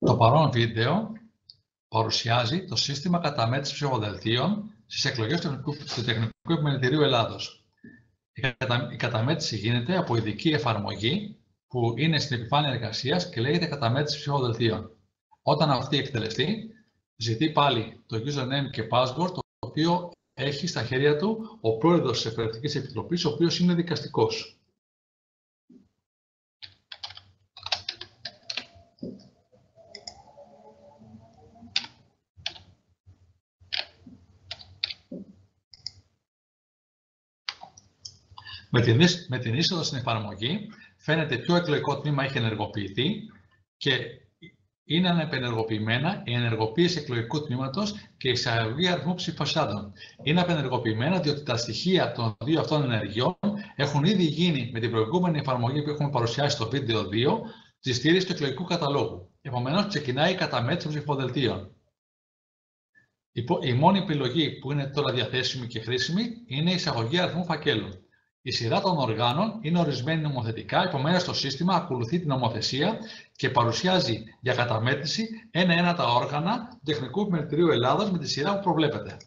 Το παρόν βίντεο παρουσιάζει το σύστημα καταμέτρησης ψηφοδελτίων στις εκλογές του Τεχνικού Επιμελητηρίου Ελλάδος. Η καταμέτρηση γίνεται από ειδική εφαρμογή που είναι στην επιφάνεια εργασίας και λέγεται καταμέτρηση ψηφοδελτίων. Όταν αυτή εκτελεστεί, ζητεί πάλι το username και password, το οποίο έχει στα χέρια του ο πρόεδρος της Εκπαιδευτικής Επιτροπής, ο οποίος είναι δικαστικός. Με την είσοδο στην εφαρμογή φαίνεται ποιο εκλογικό τμήμα έχει ενεργοποιηθεί και είναι ανεπενεργοποιημένα η ενεργοποίηση εκλογικού τμήματος και η εισαγωγή αριθμού ψηφοσάντων. Είναι απενεργοποιημένα διότι τα στοιχεία των δύο αυτών ενεργειών έχουν ήδη γίνει με την προηγούμενη εφαρμογή που έχουμε παρουσιάσει στο βίντεο 2 τη στήριξη του εκλογικού καταλόγου. Επομένως, ξεκινάει η καταμέτρηση των ψηφοδελτίων. Η μόνη επιλογή που είναι τώρα διαθέσιμη και χρήσιμη είναι η εισαγωγή αριθμού φακέλων. Η σειρά των οργάνων είναι ορισμένη νομοθετικά, επομένως το σύστημα ακολουθεί την νομοθεσία και παρουσιάζει για καταμέτρηση ένα-ένα τα όργανα του Τεχνικού Επιμελητηρίου Ελλάδος με τη σειρά που προβλέπεται.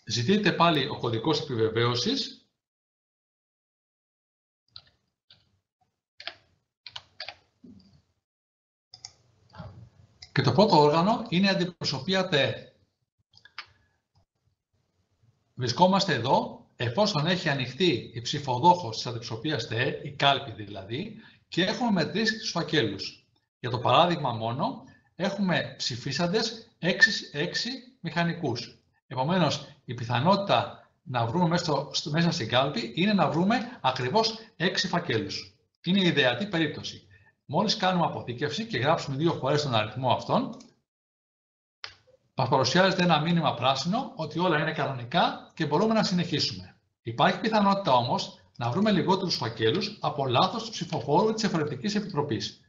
Ζητείτε πάλι ο κωδικός επιβεβαίωσης και το πρώτο όργανο είναι η αντιπροσωπεία ΤΕ. Βρισκόμαστε εδώ εφόσον έχει ανοιχτεί η ψηφοδόχος της αντιπροσωπείας ΤΕ, η κάλπη δηλαδή, και έχουμε μετρήσει τους φακέλους. Για το παράδειγμα μόνο, έχουμε ψηφίσαντες 6 μηχανικούς. Επομένως, η πιθανότητα να βρούμε μέσα στην κάλπη είναι να βρούμε ακριβώς 6 φακέλους. Είναι η ιδεατή περίπτωση. Μόλις κάνουμε αποθήκευση και γράψουμε 2 φορές τον αριθμό αυτόν, μας παρουσιάζεται ένα μήνυμα πράσινο ότι όλα είναι κανονικά και μπορούμε να συνεχίσουμε. Υπάρχει πιθανότητα όμως να βρούμε λιγότερους φακέλους από λάθος του ψηφοφόρου της Εκπαιδευτικής Επιτροπής.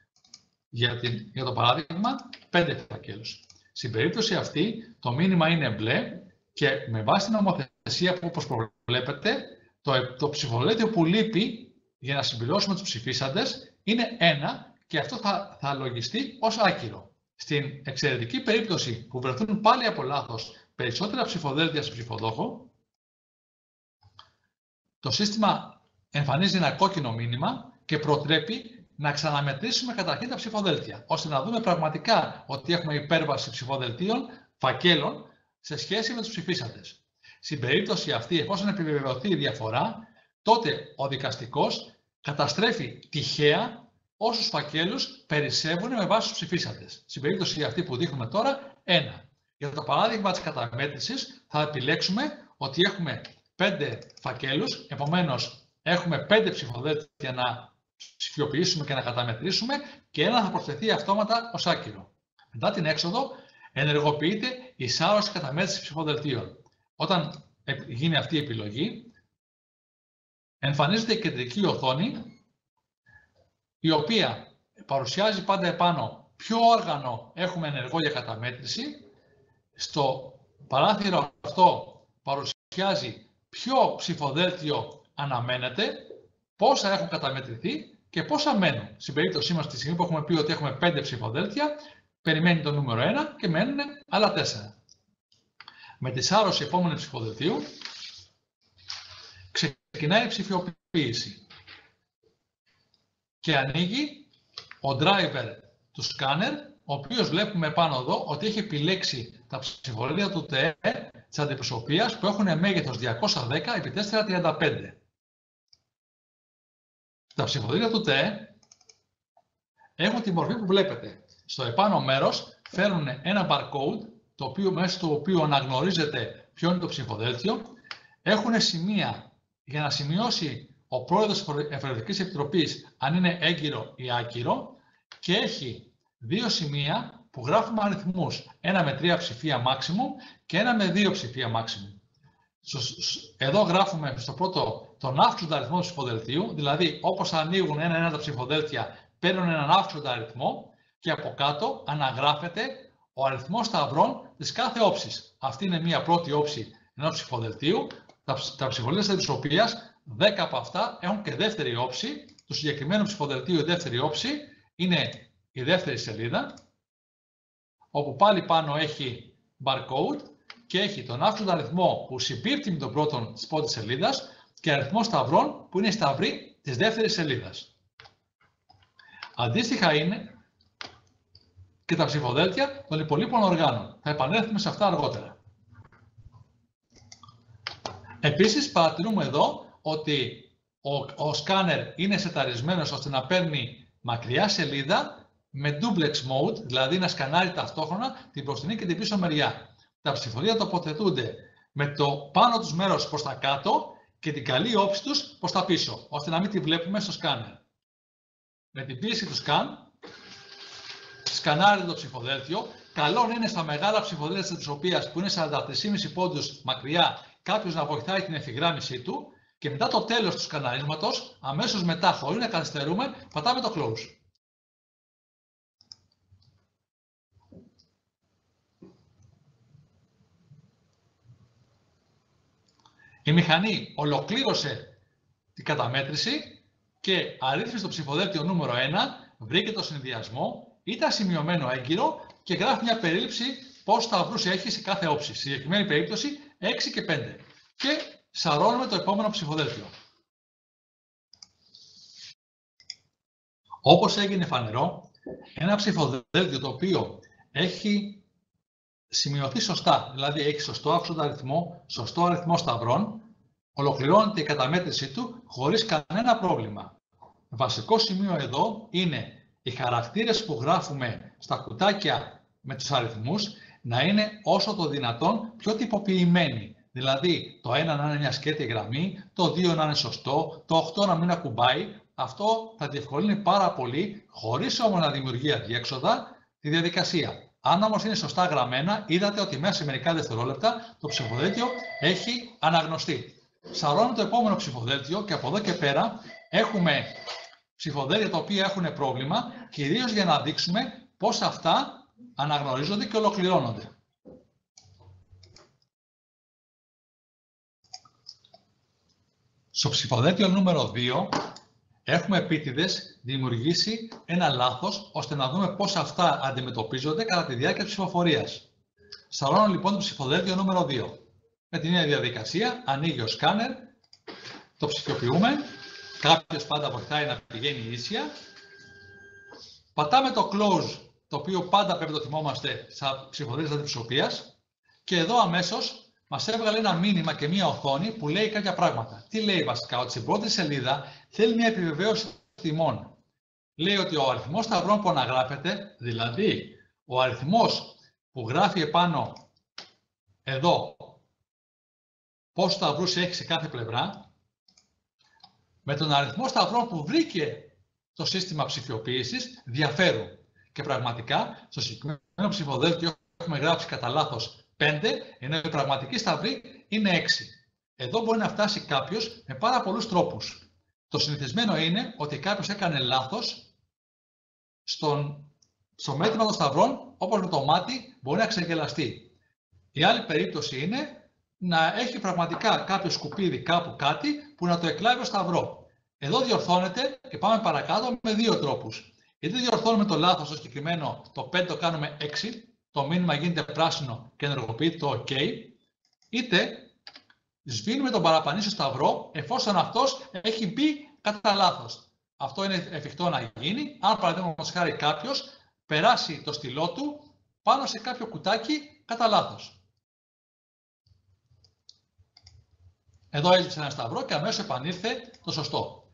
Για το παράδειγμα, 5 φακέλους. Στην περίπτωση αυτή, το μήνυμα είναι μπλε και με βάση την νομοθεσία που όπως προβλέπετε, το ψηφοδέλτιο που λείπει για να συμπληρώσουμε τους ψηφίσαντες είναι 1 και αυτό θα λογιστεί ως άκυρο. Στην εξαιρετική περίπτωση που βρεθούν πάλι από λάθος περισσότερα ψηφοδέλτια σε ψηφοδόχο, το σύστημα εμφανίζει ένα κόκκινο μήνυμα και προτρέπει να ξαναμετρήσουμε καταρχήν τα ψηφοδέλτια, ώστε να δούμε πραγματικά ότι έχουμε υπέρβαση ψηφοδελτίων, φακέλων, σε σχέση με τους ψηφίσαντες. Στην περίπτωση αυτή, εφόσον επιβεβαιωθεί η διαφορά, τότε ο δικαστικός καταστρέφει τυχαία όσους φακέλους περισσεύουν με βάση τους ψηφίσαντες. Στην περίπτωση αυτή που δείχνουμε τώρα, 1. Για το παράδειγμα της καταμέτρησης θα επιλέξουμε ότι έχουμε 5 φακέλους, επομένως έχουμε 5 ψηφοδέλτια να ψηφιοποιήσουμε και να καταμετρήσουμε και ένα θα προσθεθεί αυτόματα ως άκυρο. Μετά την έξοδο ενεργοποιείται η σάρωση καταμέτρησης ψηφοδελτίων. Όταν γίνει αυτή η επιλογή, εμφανίζεται η κεντρική οθόνη, η οποία παρουσιάζει πάντα επάνω ποιο όργανο έχουμε ενεργό για καταμέτρηση. Στο παράθυρο αυτό παρουσιάζει ποιο ψηφοδέλτιο αναμένεται, πόσα έχουν καταμετρηθεί και πόσα μένουν. Στην περίπτωσή μας, τη στιγμή που έχουμε πει ότι έχουμε 5 ψηφοδέλτια, περιμένει το νούμερο 1 και μένουν άλλα 4. Με τη σάρωση επόμενου ψηφοδελτίου ξεκινάει η ψηφιοποίηση και ανοίγει ο driver του σκάνερ, ο οποίος βλέπουμε πάνω εδώ ότι έχει επιλέξει τα ψηφοδέλτια του ΤΕ της αντιπροσωπείας που έχουν μέγεθος 210x435. Τα ψηφοδέλτια του ΤΕ έχουν τη μορφή που βλέπετε. Στο επάνω μέρος φέρνουν ένα barcode, μέσα του οποίου αναγνωρίζεται ποιο είναι το ψηφοδέλτιο. Έχουν σημεία για να σημειώσει ο πρόεδρος της Εκπαιδευτικής Επιτροπής αν είναι έγκυρο ή άκυρο και έχει 2 σημεία που γράφουμε αριθμούς, ένα με 3 ψηφία maximum και ένα με 2 ψηφία maximum. Εδώ γράφουμε στο πρώτο τον αύξοντα αριθμό του ψηφοδελτίου, δηλαδή όπως ανοίγουν ένα-ένα τα ψηφοδέλτια παίρνουν έναν αύξοντα αριθμό και από κάτω αναγράφεται ο αριθμός σταυρών της κάθε όψης. Αυτή είναι μια πρώτη όψη ενός ψηφοδελτίου, τα ψηφοδέλτια της οποίας 10 από αυτά έχουν και δεύτερη όψη. Του συγκεκριμένου ψηφοδελτίου η δεύτερη όψη είναι η δεύτερη σελίδα όπου πάλι πάνω έχει barcode και έχει τον άφθονο αριθμό που συμπίπτει με τον πρώτο της πρώτης σελίδας και αριθμό σταυρών που είναι η σταυρή της δεύτερης σελίδας. Αντίστοιχα είναι και τα ψηφοδέλτια των υπολείπων οργάνων. Θα επανέλθουμε σε αυτά αργότερα. Επίσης, παρατηρούμε εδώ ότι ο σκάνερ είναι σεταρισμένος ώστε να παίρνει μακριά σελίδα με duplex mode, δηλαδή να σκανάρει ταυτόχρονα την μπροστινή και την πίσω μεριά. Τα ψηφοδέλτια τοποθετούνται με το πάνω τους μέρος προς τα κάτω και την καλή όψη τους προς τα πίσω, ώστε να μην τη βλέπουμε στο σκάνερ. Με την πίεση του σκανάρει το ψηφοδέλτιο. Καλό είναι στα μεγάλα ψηφοδέλτια της οποίας που είναι 43,5 πόντους μακριά κάποιος να βοηθάει την ευθυγράμμισή του και μετά το τέλος του σκαναρίσματος, αμέσως μετά, χωρίς να καθυστερούμε, πατάμε το close. Η μηχανή ολοκλήρωσε την καταμέτρηση και αρρύθμισε το ψηφοδέλτιο νούμερο 1, βρήκε το συνδυασμό, ήταν σημειωμένο έγκυρο και γράφει μια περίληψη πόσους σταυρούς έχει σε κάθε όψη. Στη συγκεκριμένη περίπτωση 6 και 5. Και σαρώνουμε το επόμενο ψηφοδέλτιο. Όπως έγινε φανερό, ένα ψηφοδέλτιο το οποίο έχει σημειωθεί σωστά, δηλαδή έχει σωστό άφθονο αριθμό, σωστό αριθμό σταυρών, ολοκληρώνεται η καταμέτρησή του χωρίς κανένα πρόβλημα. Βασικό σημείο εδώ είναι οι χαρακτήρες που γράφουμε στα κουτάκια με τους αριθμούς να είναι όσο το δυνατόν πιο τυποποιημένοι. Δηλαδή το 1 να είναι μια σκέτη γραμμή, το 2 να είναι σωστό, το 8 να μην ακουμπάει. Αυτό θα διευκολύνει πάρα πολύ, χωρίς όμως να δημιουργεί αδιέξοδα, τη διαδικασία. Αν όμως είναι σωστά γραμμένα, είδατε ότι μέσα σε μερικά δευτερόλεπτα το ψηφοδέλτιο έχει αναγνωστεί. Σαρώνουμε το επόμενο ψηφοδέλτιο και από εδώ και πέρα έχουμε ψηφοδέλτια τα οποία έχουν πρόβλημα, κυρίως για να δείξουμε πώς αυτά αναγνωρίζονται και ολοκληρώνονται. Στο ψηφοδέλτιο νούμερο 2 έχουμε επίτηδες δημιουργήσει ένα λάθος ώστε να δούμε πώς αυτά αντιμετωπίζονται κατά τη διάρκεια της ψηφοφορίας. Σαρώνω λοιπόν το ψηφοδέλτιο νούμερο 2. Με την ίδια διαδικασία ανοίγει ο σκάνερ, το ψηφιοποιούμε, κάποιος πάντα βοηθάει να πηγαίνει ίσια. Πατάμε το close, το οποίο πάντα πρέπει να το θυμόμαστε στα ψηφοδέλτια αντιψηφοφορίας και εδώ αμέσως μας έβγαλε ένα μήνυμα και μία οθόνη που λέει κάποια πράγματα. Τι λέει βασικά? Ότι στην πρώτη σελίδα θέλει μια επιβεβαίωση τιμών. Λέει ότι ο αριθμός σταυρών που αναγράφεται, δηλαδή ο αριθμός που γράφει επάνω εδώ πόσους σταυρούς έχει σε κάθε πλευρά, με τον αριθμό σταυρών που βρήκε το σύστημα ψηφιοποίησης διαφέρουν. Και πραγματικά στο συγκεκριμένο ψηφοδέλτιο έχουμε γράψει κατά λάθος 5, ενώ η πραγματική σταυρή είναι 6. Εδώ μπορεί να φτάσει κάποιος με πάρα πολλούς τρόπους. Το συνηθισμένο είναι ότι κάποιος έκανε λάθος στο μέτρημα των σταυρών, όπως με το μάτι μπορεί να ξεγελαστεί. Η άλλη περίπτωση είναι να έχει πραγματικά κάποιο σκουπίδι κάπου κάτι που να το εκλάβει ως σταυρό. Εδώ διορθώνεται και πάμε παρακάτω με δύο τρόπους. Είτε διορθώνουμε το λάθος, το συγκεκριμένο, το 5 το κάνουμε 6, το μήνυμα γίνεται πράσινο και ενεργοποιείται το OK, είτε σβήνουμε τον παραπανήσιο σταυρό εφόσον αυτός έχει μπει κατά λάθος. Αυτό είναι εφικτό να γίνει αν παραδείγματος χάρη κάποιος περάσει το στυλό του πάνω σε κάποιο κουτάκι κατά λάθος. Εδώ έλειψε ένα σταυρό και αμέσως επανήλθε το σωστό.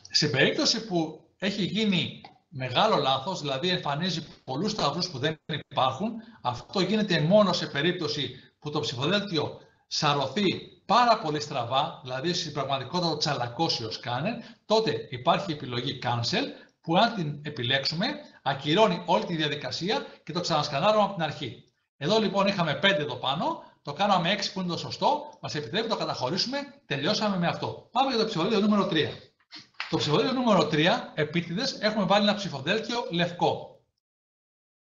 Σε περίπτωση που έχει γίνει μεγάλο λάθος, δηλαδή εμφανίζει πολλούς σταυρούς που δεν υπάρχουν, αυτό γίνεται μόνο σε περίπτωση που το ψηφοδέλτιο σαρωθεί πάρα πολύ στραβά, δηλαδή στην πραγματικότητα το τσαλακώσει ο σκάνερ, τότε υπάρχει η επιλογή Cancel, που αν την επιλέξουμε, ακυρώνει όλη τη διαδικασία και το ξανασκανάρουμε από την αρχή. Εδώ λοιπόν είχαμε 5 εδώ πάνω, το κάναμε 6 που είναι το σωστό, μας επιτρέπει να το καταχωρήσουμε, τελειώσαμε με αυτό. Πάμε για το ψηφοδέλτιο νούμερο 3. Το ψηφοδέλτιο νούμερο 3, επίτηδες, έχουμε βάλει ένα ψηφοδέλτιο λευκό.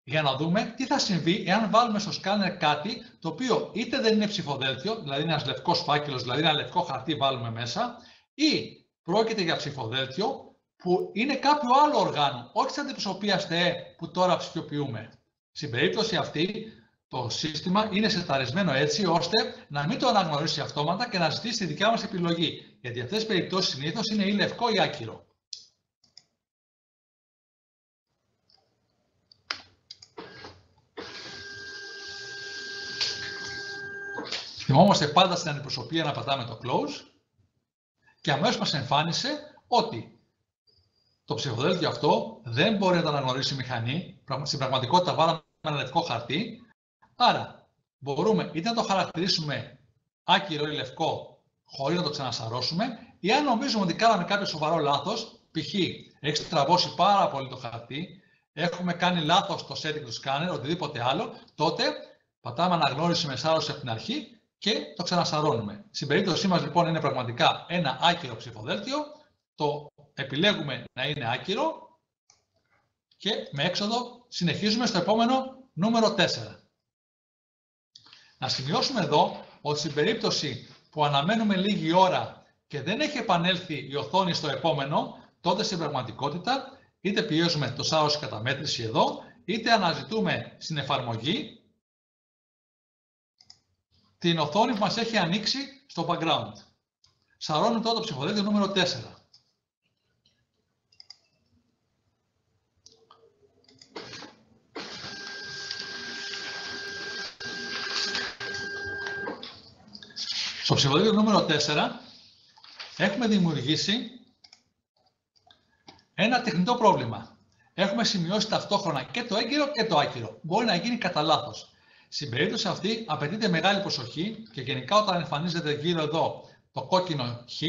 Για να δούμε τι θα συμβεί εάν βάλουμε στο σκάνερ κάτι το οποίο είτε δεν είναι ψηφοδέλτιο, δηλαδή ένας λευκός φάκελος, δηλαδή ένα λευκό χαρτί βάλουμε μέσα, ή πρόκειται για ψηφοδέλτιο που είναι κάποιο άλλο οργάνο, όχι της αντιπροσωπείας ΤΕ που τώρα ψηφιοποιούμε. Στην περίπτωση αυτή, το σύστημα είναι σεταρισμένο έτσι ώστε να μην το αναγνωρίσει αυτόματα και να ζητήσει τη δικιά μας επιλογή. Γιατί αυτές τις περιπτώσεις συνήθως είναι ή λευκό ή άκυρο. Θυμόμαστε πάντα στην αντιπροσωπεία να πατάμε το close και αμέσως μας εμφάνισε ότι το ψηφοδέλτιο αυτό δεν μπορεί να το αναγνωρίσει η μηχανή. Στην πραγματικότητα βάλαμε ένα λευκό χαρτί. Άρα μπορούμε είτε να το χαρακτηρίσουμε άκυρο ή λευκό χωρίς να το ξανασαρώσουμε, ή αν νομίζουμε ότι κάναμε κάποιο σοβαρό λάθος, π.χ. έχει τραβώσει πάρα πολύ το χαρτί, έχουμε κάνει λάθος το setting του σκάνερ, οτιδήποτε άλλο, τότε πατάμε αναγνώριση με σάρωση από την αρχή και το ξανασαρώνουμε. Στην περίπτωσή μας λοιπόν είναι πραγματικά ένα άκυρο ψηφοδέλτιο, το επιλέγουμε να είναι άκυρο και με έξοδο συνεχίζουμε στο επόμενο νούμερο 4. Να σημειώσουμε εδώ ότι στην περίπτωση που αναμένουμε λίγη ώρα και δεν έχει επανέλθει η οθόνη στο επόμενο, τότε στην πραγματικότητα είτε πιέζουμε το σάρωση καταμέτρηση εδώ, είτε αναζητούμε στην εφαρμογή την οθόνη που μας έχει ανοίξει στο background. Σαρώνουμε τώρα το ψηφοδέλτιο νούμερο 4. Στο ψηφοδέλτιο νούμερο 4 έχουμε δημιουργήσει ένα τεχνητό πρόβλημα. Έχουμε σημειώσει ταυτόχρονα και το έγκυρο και το άκυρο. Μπορεί να γίνει κατά λάθος. Στην περίπτωση αυτή απαιτείται μεγάλη προσοχή και γενικά όταν εμφανίζεται γύρω εδώ το κόκκινο Χ,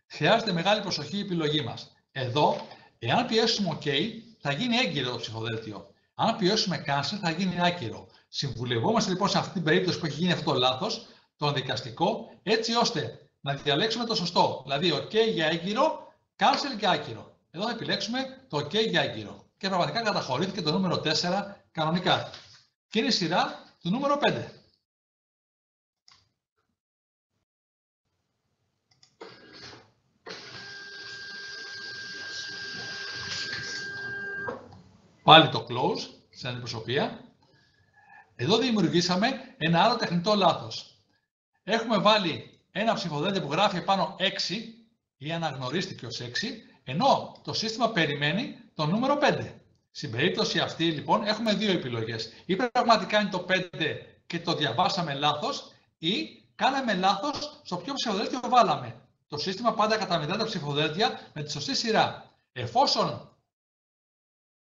χρειάζεται μεγάλη προσοχή η επιλογή μας. Εδώ, εάν πιέσουμε OK, θα γίνει έγκυρο το ψηφοδέλτιο. Αν πιέσουμε Cancel, θα γίνει άκυρο. Συμβουλευόμαστε λοιπόν σε αυτή την περίπτωση που έχει γίνει αυτό το λάθος, το δικαστικό, έτσι ώστε να διαλέξουμε το σωστό. Δηλαδή, OK για έγκυρο, Cancel για άκυρο. Εδώ θα επιλέξουμε το OK για έγκυρο. Και πραγματικά καταχωρήθηκε το νούμερο 4 κανονικά. Και είναι η σειρά του νούμερο 5. Πάλι το close στην αντιπροσωπεία. Εδώ δημιουργήσαμε ένα άλλο τεχνητό λάθος. Έχουμε βάλει ένα ψηφοδέλτιο που γράφει επάνω 6 ή αναγνωρίστηκε ως 6, ενώ το σύστημα περιμένει το νούμερο 5. Στην περίπτωση αυτή λοιπόν έχουμε δύο επιλογές. Ή πραγματικά είναι το 5 και το διαβάσαμε λάθος, ή κάναμε λάθος στο ποιο ψηφοδέλτιο βάλαμε. Το σύστημα πάντα καταμετρά τα ψηφοδέλτια με τη σωστή σειρά. Εφόσον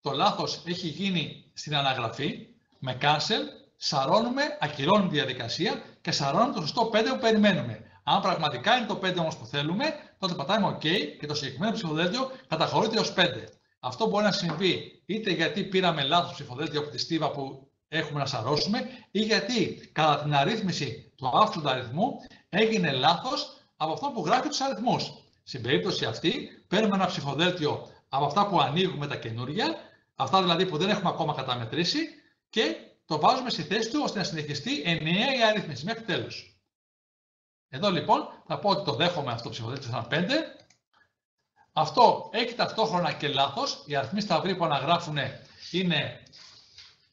το λάθος έχει γίνει στην αναγραφή, με cancel, σαρώνουμε, ακυρώνουμε τη διαδικασία και σαρώνουμε το σωστό 5 που περιμένουμε. Αν πραγματικά είναι το 5 όμως που θέλουμε, τότε πατάμε OK και το συγκεκριμένο ψηφοδέλτιο καταχωρείται ως 5. Αυτό μπορεί να συμβεί είτε γιατί πήραμε λάθος ψηφοδέλτιο από τη στίβα που έχουμε να σαρώσουμε, ή γιατί κατά την αρρύθμιση του αύξου αριθμού έγινε λάθος από αυτό που γράφει τους αριθμούς. Στην περίπτωση αυτή, παίρνουμε ένα ψηφοδέλτιο από αυτά που ανοίγουμε τα καινούργια, αυτά δηλαδή που δεν έχουμε ακόμα καταμετρήσει, και το βάζουμε στη θέση του ώστε να συνεχιστεί ενιαία η αρρύθμιση μέχρι τέλους. Εδώ λοιπόν θα πω ότι το δέχομαι αυτό το ψηφοδέλτιο σαν 5. Αυτό έχει ταυτόχρονα και λάθος. Οι αριθμοί σταυροί που αναγράφουν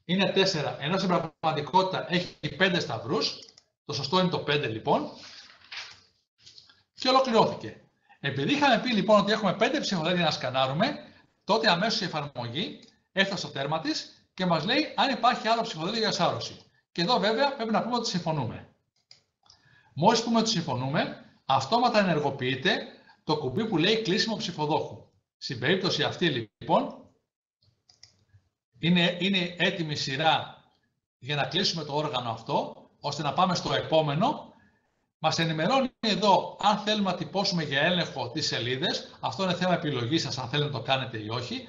είναι 4, ενώ στην πραγματικότητα έχει 5 σταυρούς. Το σωστό είναι το 5 λοιπόν. Και ολοκληρώθηκε. Επειδή είχαμε πει λοιπόν ότι έχουμε 5 ψηφοδέλτια να σκανάρουμε, τότε αμέσως η εφαρμογή έφτασε στο τέρμα της και μας λέει αν υπάρχει άλλο ψηφοδέλτιο για σάρωση. Και εδώ βέβαια πρέπει να πούμε ότι συμφωνούμε. Μόλις πούμε ότι συμφωνούμε, αυτόματα ενεργοποιείται το κουμπί που λέει κλείσιμο ψηφοδόχου. Στην περίπτωση αυτή λοιπόν είναι έτοιμη σειρά για να κλείσουμε το όργανο αυτό, ώστε να πάμε στο επόμενο. Μας ενημερώνει εδώ αν θέλουμε να τυπώσουμε για έλεγχο τις σελίδες. Αυτό είναι θέμα επιλογής σας, αν θέλετε να το κάνετε ή όχι.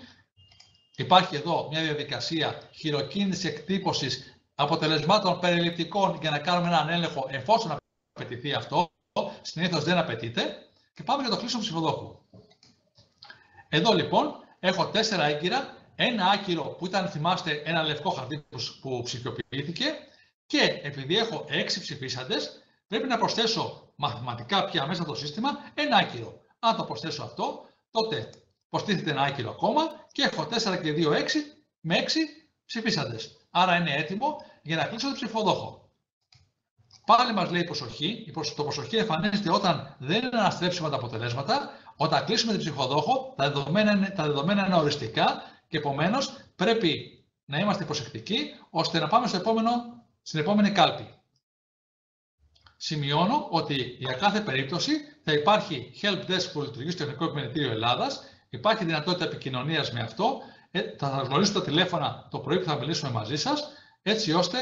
Υπάρχει εδώ μια διαδικασία χειροκίνητης εκτύπωσης αποτελεσμάτων περιληπτικών για να κάνουμε έναν έλεγχο εφόσον απαιτηθεί αυτό. Συνήθως δεν απαιτείται. Και πάμε για το κλείσιμο ψηφοδόχου. Εδώ λοιπόν έχω 4 έγκυρα, ένα άκυρο που ήταν, θυμάστε, ένα λευκό χαρτί που ψηφιοποιήθηκε, και επειδή έχω 6 ψηφίσαντες, πρέπει να προσθέσω μαθηματικά πια μέσα στο σύστημα ένα άκυρο. Αν το προσθέσω αυτό, τότε υποστήθηκε ένα άκυρο κόμμα και έχω 4 και 2, 6 με 6 ψηφίσαντες. Άρα είναι έτοιμο για να κλείσω τον ψηφοδόχο. Πάλι μας λέει προσοχή. Το προσοχή εμφανίζεται όταν δεν είναι αναστρέψιμα τα αποτελέσματα. Όταν κλείσουμε την ψηφοδόχο, τα δεδομένα είναι οριστικά και επομένως πρέπει να είμαστε προσεκτικοί ώστε να πάμε στην επόμενη κάλπη. Σημειώνω ότι για κάθε περίπτωση θα υπάρχει help desk που λειτουργεί στο Εθνικό Επιμελητήριο Ελλάδας. Υπάρχει δυνατότητα επικοινωνίας με αυτό. Θα σας γνωρίσω τα τηλέφωνα το πρωί που θα μιλήσουμε μαζί σας, έτσι ώστε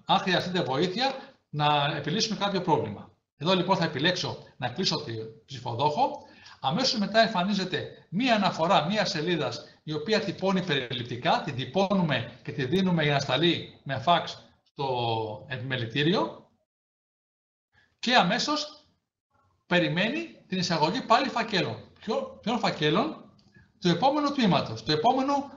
αν χρειαστείτε βοήθεια να επιλύσουμε κάποιο πρόβλημα. Εδώ λοιπόν θα επιλέξω να κλείσω τη ψηφοδόχο. Αμέσως μετά εμφανίζεται μία αναφορά μία σελίδας η οποία τυπώνει περιληπτικά, την τυπώνουμε και τη δίνουμε για να σταλεί με φαξ στο επιμελητήριο και αμέσως περιμένει την εισαγωγή πάλι φακέλων. Ποιων φακέλων? Του επόμενου τμήματος,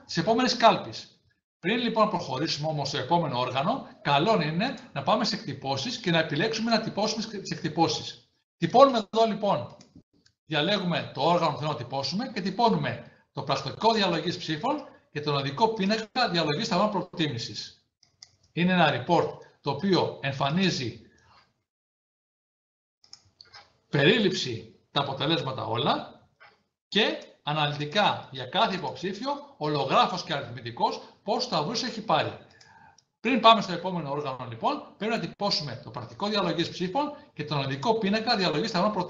της επόμενης κάλπης. Πριν λοιπόν προχωρήσουμε όμως στο επόμενο όργανο, καλό είναι να πάμε σε εκτυπώσεις και να επιλέξουμε να τυπώσουμε τις εκτυπώσεις. Τυπώνουμε εδώ λοιπόν, διαλέγουμε το όργανο που θέλουμε να τυπώσουμε και τυπώνουμε το πρακτορικό διαλογής ψήφων και τον οδικό πίνακα διαλογής ταγών προτίμησης. Είναι ένα report το οποίο εμφανίζει περίληψη τα αποτελέσματα όλα και αναλυτικά για κάθε υποψήφιο, ολογράφος και αριθμητικός, πόσους σταυρούς έχει πάρει. Πριν πάμε στο επόμενο όργανο, λοιπόν, πρέπει να τυπώσουμε το πρακτικό διαλογής ψήφων και τον οδικό πίνακα διαλογής ταγών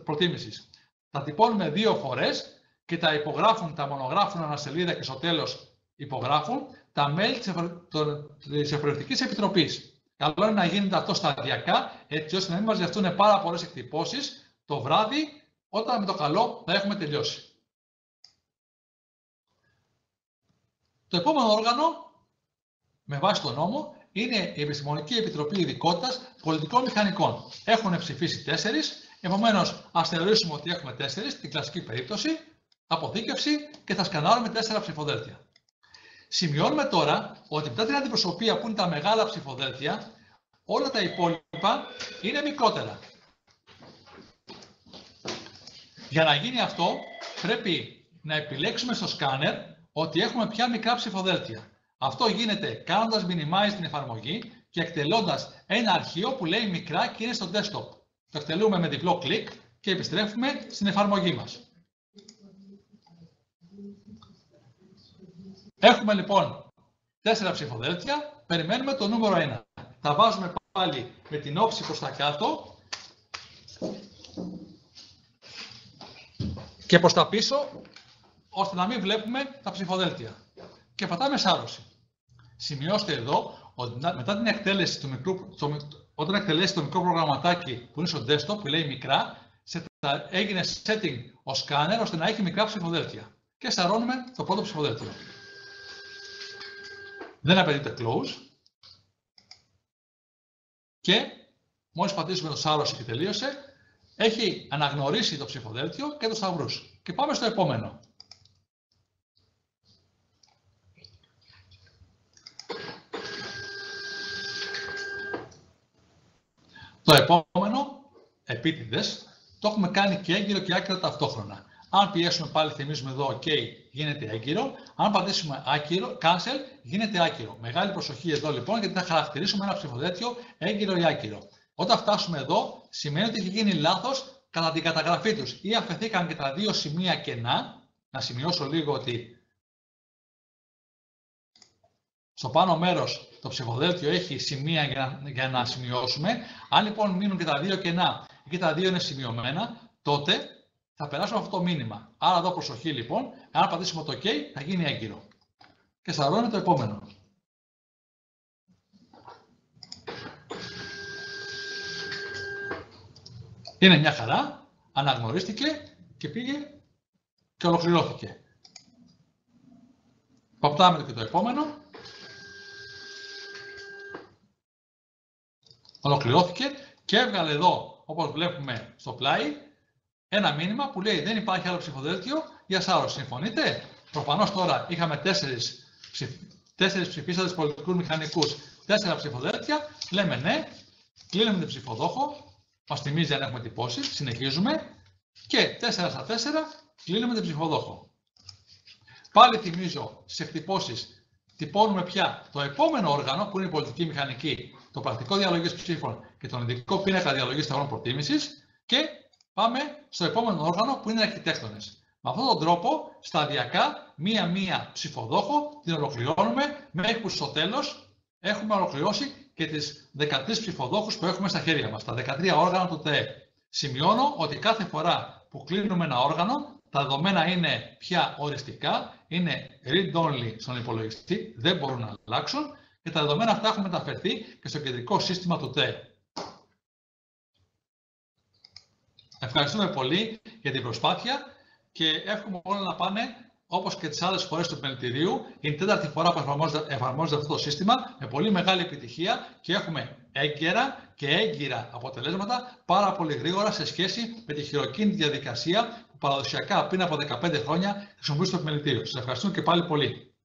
προτίμησης. Τα τυπώνουμε 2 φορές και τα μονογράφουν ανασελίδα και στο τέλος υπογράφουν τα μέλη της Εφορευτικής Επιτροπής. Καλό είναι να γίνεται αυτό σταδιακά, έτσι ώστε να μην μας βιαστούν πάρα πολλές εκτυπώσεις το βράδυ, όταν με το καλό θα έχουμε τελειώσει. Το επόμενο όργανο, με βάση τον νόμο, είναι η Επιστημονική Επιτροπή Ειδικότητας Πολιτικών Μηχανικών. Έχουν ψηφίσει 4, επομένως ας θεωρήσουμε ότι έχουμε 4, στην κλασική περίπτωση, αποθήκευση και θα σκανάρουμε 4 ψηφοδέλτια. Σημειώνουμε τώρα ότι μετά την αντιπροσωπεία που είναι τα μεγάλα ψηφοδέλτια, όλα τα υπόλοιπα είναι μικρότερα. Για να γίνει αυτό, πρέπει να επιλέξουμε στο σκάνερ ότι έχουμε πια μικρά ψηφοδέλτια. Αυτό γίνεται κάνοντας minimize την εφαρμογή και εκτελώντας ένα αρχείο που λέει μικρά και είναι στο desktop. Το εκτελούμε με διπλό κλικ και επιστρέφουμε στην εφαρμογή μας. Έχουμε λοιπόν 4 ψηφοδέλτια, περιμένουμε το νούμερο 1. Τα βάζουμε πάλι με την όψη προς τα κάτω και προς τα πίσω, ώστε να μην βλέπουμε τα ψηφοδέλτια. Και πατάμε σάρωση. Σημειώστε εδώ ότι μετά την εκτέλεση του μικρού, όταν εκτελέσει το μικρό προγραμματάκι που είναι στο desktop, που λέει μικρά, έγινε setting ο σκάνερ ώστε να έχει μικρά ψηφοδέλτια. Και σαρώνουμε το πρώτο ψηφοδέλτιο. Δεν απαιτείται close. Και μόλις πατήσουμε το σάρωση και τελείωσε, έχει αναγνωρίσει το ψηφοδέλτιο και τους σταυρούς. Και πάμε στο επόμενο. Το επόμενο, επίτηδες, το έχουμε κάνει και έγκυρο και άκυρο ταυτόχρονα. Αν πιέσουμε πάλι, θυμίζουμε εδώ OK, γίνεται έγκυρο. Αν πατήσουμε άκυρο, cancel, γίνεται άκυρο. Μεγάλη προσοχή εδώ λοιπόν, γιατί θα χαρακτηρίσουμε ένα ψηφοδέλτιο έγκυρο ή άκυρο. Όταν φτάσουμε εδώ, σημαίνει ότι έχει γίνει λάθος κατά την καταγραφή τους. Ή αφαιθήκαν και τα 2 σημεία κενά. Να σημειώσω λίγο ότι στο πάνω μέρος το ψηφοδέλτιο έχει σημεία για να σημειώσουμε. Αν λοιπόν μείνουν και τα 2 κενά και τα 2 είναι σημειωμένα, τότε θα περάσουμε αυτό το μήνυμα. Άρα εδώ προσοχή λοιπόν, αν πατήσουμε το OK θα γίνει έγκυρο. Και σαρώνει το επόμενο. Είναι μια χαρά, αναγνωρίστηκε και πήγε και ολοκληρώθηκε. Πατάμε και το επόμενο. Ολοκληρώθηκε και έβγαλε εδώ, όπως βλέπουμε στο πλάι, ένα μήνυμα που λέει δεν υπάρχει άλλο ψηφοδέλτιο για σάρωση. Συμφωνείτε? Προφανώς τώρα είχαμε 4 ψηφίσαντες πολιτικούς μηχανικούς, 4 ψηφοδέλτια. Λέμε ναι, κλείνουμε την ψηφοδόχο, μας θυμίζει αν έχουμε τυπώσει, συνεχίζουμε Και 4 στα 4 κλείνουμε την ψηφοδόχο. Πάλι θυμίζω στις εκτυπώσεις τυπώνουμε πια το επόμενο όργανο που είναι η πολιτική μηχανική, το πρακτικό διαλογής ψήφων και τον ειδικό πίνακα διαλογής στεγνών προτίμησης και πάμε στο επόμενο όργανο που είναι οι αρχιτέκτονες. Με αυτόν τον τρόπο, σταδιακά, μία-μία ψηφοδόχο την ολοκληρώνουμε μέχρι που στο τέλος έχουμε ολοκληρώσει και τις 13 ψηφοδόχους που έχουμε στα χέρια μας, τα 13 όργανα του ΤΕΕ. Σημειώνω ότι κάθε φορά που κλείνουμε ένα όργανο, τα δεδομένα είναι πια οριστικά, είναι read-only στον υπολογιστή, δεν μπορούν να αλλάξουν και τα δεδομένα αυτά έχουν μεταφερθεί και στο κεντρικό σύστημα του ΤΕΕ. Ευχαριστούμε πολύ για την προσπάθεια και εύχομαι όλα να πάνε όπως και τις άλλες φορές του επιμελητηρίου. Είναι η τέταρτη φορά που εφαρμόζεται αυτό το σύστημα με πολύ μεγάλη επιτυχία και έχουμε έγκαιρα και έγκυρα αποτελέσματα πάρα πολύ γρήγορα σε σχέση με τη χειροκίνητη διαδικασία που παραδοσιακά πριν από 15 χρόνια χρησιμοποιούσε το επιμελητήριο. Σας ευχαριστούμε και πάλι πολύ.